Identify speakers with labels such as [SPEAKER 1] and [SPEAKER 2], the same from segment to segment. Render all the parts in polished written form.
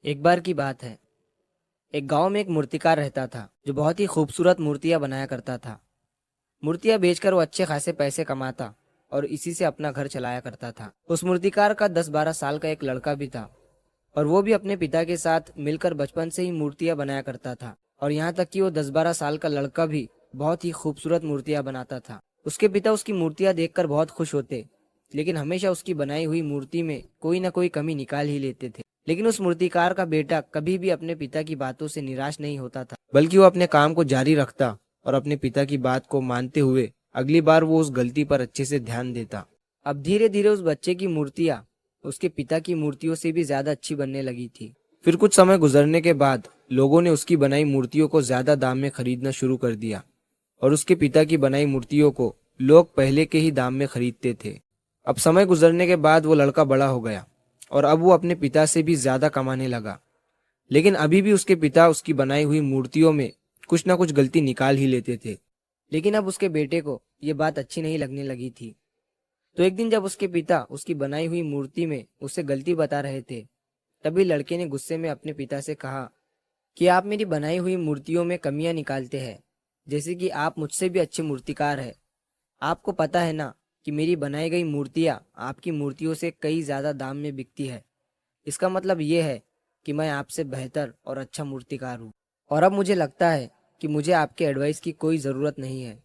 [SPEAKER 1] एक बार की बात है। एक गांव में एक मूर्तिकार रहता था जो बहुत ही खूबसूरत मूर्तियां बनाया करता था। मूर्तियां बेचकर वो अच्छे खासे पैसे कमाता और इसी से अपना घर चलाया करता था। उस मूर्तिकार का 10-12 साल का एक लड़का भी था और वो भी अपने पिता के साथ मिलकर बचपन से ही मूर्तियां बनाया करता था। और यहाँ तक कि वो 10-12 साल का लड़का भी बहुत ही खूबसूरत मूर्तियां बनाता था। उसके पिता उसकी मूर्तियां देखकर बहुत खुश होते, लेकिन हमेशा उसकी बनाई हुई मूर्ति में कोई ना कोई कमी निकाल ही लेते थे। लेकिन उस मूर्तिकार का बेटा कभी भी अपने पिता की बातों से निराश नहीं होता था, बल्कि वो अपने काम को जारी रखता और अपने पिता की बात को मानते हुए अगली बार वो उस गलती पर अच्छे से ध्यान देता। अब धीरे धीरे उस बच्चे की मूर्तियां उसके पिता की मूर्तियों से भी ज्यादा अच्छी बनने लगी थी। फिर कुछ समय गुजरने के बाद लोगों ने उसकी बनाई मूर्तियों को ज्यादा दाम में खरीदना शुरू कर दिया और उसके पिता की बनाई मूर्तियों को लोग पहले के ही दाम में खरीदते थे। अब समय गुजरने के बाद वो लड़का बड़ा हो गया और अब वो अपने पिता से भी ज्यादा कमाने लगा। लेकिन अभी भी उसके पिता उसकी बनाई हुई मूर्तियों में कुछ ना कुछ गलती निकाल ही लेते थे। लेकिन अब उसके बेटे को ये बात अच्छी नहीं लगने लगी थी। तो एक दिन जब उसके पिता उसकी बनाई हुई मूर्ति में उसे गलती बता रहे थे, तभी लड़के ने गुस्से में अपने पिता से कहा कि आप मेरी बनाई हुई मूर्तियों में कमियां निकालते हैं, जैसे कि आप मुझसे भी अच्छे मूर्तिकार हैं। आपको पता है ना कि मेरी बनाई गई मूर्तियां आपकी मूर्तियों से कई ज्यादा दाम में बिकती है। इसका मतलब ये है कि मैं आपसे बेहतर और अच्छा मूर्तिकार हूँ। और अब मुझे लगता है कि मुझे आपके एडवाइस की कोई ज़रूरत नहीं है।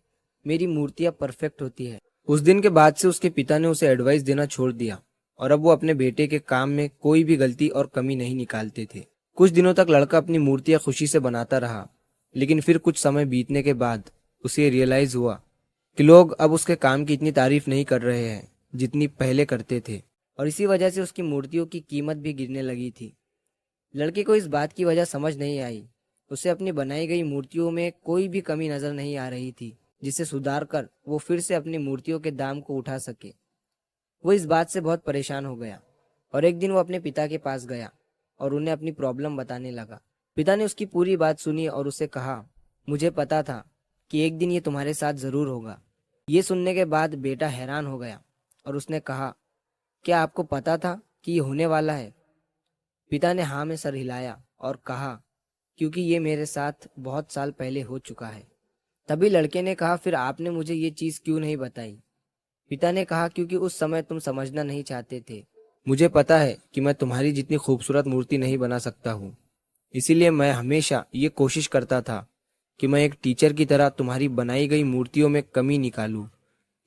[SPEAKER 1] मेरी मूर्तियाँ परफेक्ट होती है। उस दिन के बाद से उसके पिता ने उसे एडवाइस देना छोड़ दिया और अब वो अपने बेटे के काम में कोई भी गलती और कमी नहीं निकालते थे। कुछ दिनों तक लड़का अपनी मूर्तियाँ खुशी से बनाता रहा, लेकिन फिर कुछ समय बीतने के बाद उसे रियलाइज हुआ कि लोग अब उसके काम की इतनी तारीफ नहीं कर रहे हैं जितनी पहले करते थे, और इसी वजह से उसकी मूर्तियों की कीमत भी गिरने लगी थी। लड़के को इस बात की वजह समझ नहीं आई। उसे अपनी बनाई गई मूर्तियों में कोई भी कमी नजर नहीं आ रही थी, जिसे सुधार कर वो फिर से अपनी मूर्तियों के दाम को उठा सके। वो इस बात से बहुत परेशान हो गया और एक दिन वो अपने पिता के पास गया और उन्हें अपनी प्रॉब्लम बताने लगा। पिता ने उसकी पूरी बात सुनी और उसे कहा, मुझे पता था कि एक दिन ये तुम्हारे साथ जरूर होगा। ये सुनने के बाद बेटा हैरान हो गया और उसने कहा, क्या आपको पता था कि ये होने वाला है? पिता ने हाँ में सर हिलाया और कहा, क्योंकि ये मेरे साथ बहुत साल पहले हो चुका है। तभी लड़के ने कहा, फिर आपने मुझे ये चीज़ क्यों नहीं बताई? पिता ने कहा, क्योंकि उस समय तुम समझना नहीं चाहते थे। मुझे पता है कि मैं तुम्हारी जितनी खूबसूरत मूर्ति नहीं बना सकता हूँ, इसीलिए मैं हमेशा ये कोशिश करता था कि मैं एक टीचर की तरह तुम्हारी बनाई गई मूर्तियों में कमी निकालूं।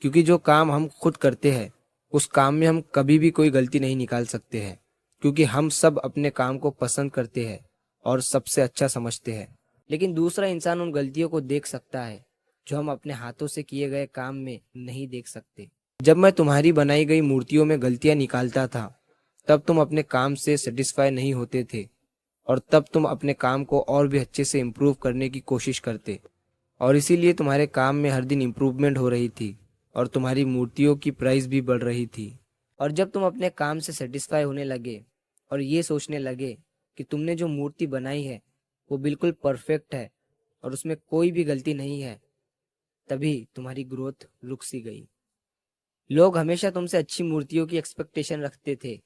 [SPEAKER 1] क्योंकि जो काम हम खुद करते हैं उस काम में हम कभी भी कोई गलती नहीं निकाल सकते हैं, क्योंकि हम सब अपने काम को पसंद करते हैं और सबसे अच्छा समझते हैं। लेकिन दूसरा इंसान उन गलतियों को देख सकता है जो हम अपने हाथों से किए गए काम में नहीं देख सकते। जब मैं तुम्हारी बनाई गई मूर्तियों में गलतियां निकालता था, तब तुम अपने काम से सेटिस्फाई नहीं होते थे और तब तुम अपने काम को और भी अच्छे से इम्प्रूव करने की कोशिश करते, और इसीलिए तुम्हारे काम में हर दिन इम्प्रूवमेंट हो रही थी और तुम्हारी मूर्तियों की प्राइस भी बढ़ रही थी। और जब तुम अपने काम से सेटिस्फाई होने लगे और ये सोचने लगे कि तुमने जो मूर्ति बनाई है वो बिल्कुल परफेक्ट है और उसमें कोई भी गलती नहीं है, तभी तुम्हारी ग्रोथ रुक सी गई। लोग हमेशा तुमसे अच्छी मूर्तियों की एक्सपेक्टेशन रखते थे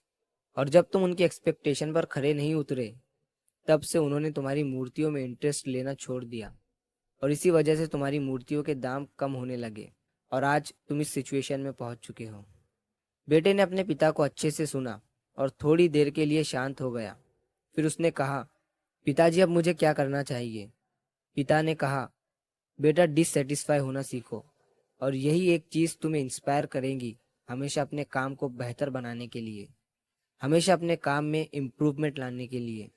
[SPEAKER 1] और जब तुम उनकी एक्सपेक्टेशन पर खरे नहीं उतरे, तब से उन्होंने तुम्हारी मूर्तियों में इंटरेस्ट लेना छोड़ दिया और इसी वजह से तुम्हारी मूर्तियों के दाम कम होने लगे और आज तुम इस सिचुएशन में पहुंच चुके हो। बेटे ने अपने पिता को अच्छे से सुना और थोड़ी देर के लिए शांत हो गया। फिर उसने कहा, पिताजी अब मुझे क्या करना चाहिए? पिता ने कहा, बेटा डिससेटिस्फाई होना सीखो और यही एक चीज़ तुम्हें इंस्पायर करेगी हमेशा अपने काम को बेहतर बनाने के लिए, हमेशा अपने काम में इम्प्रूवमेंट लाने के लिए।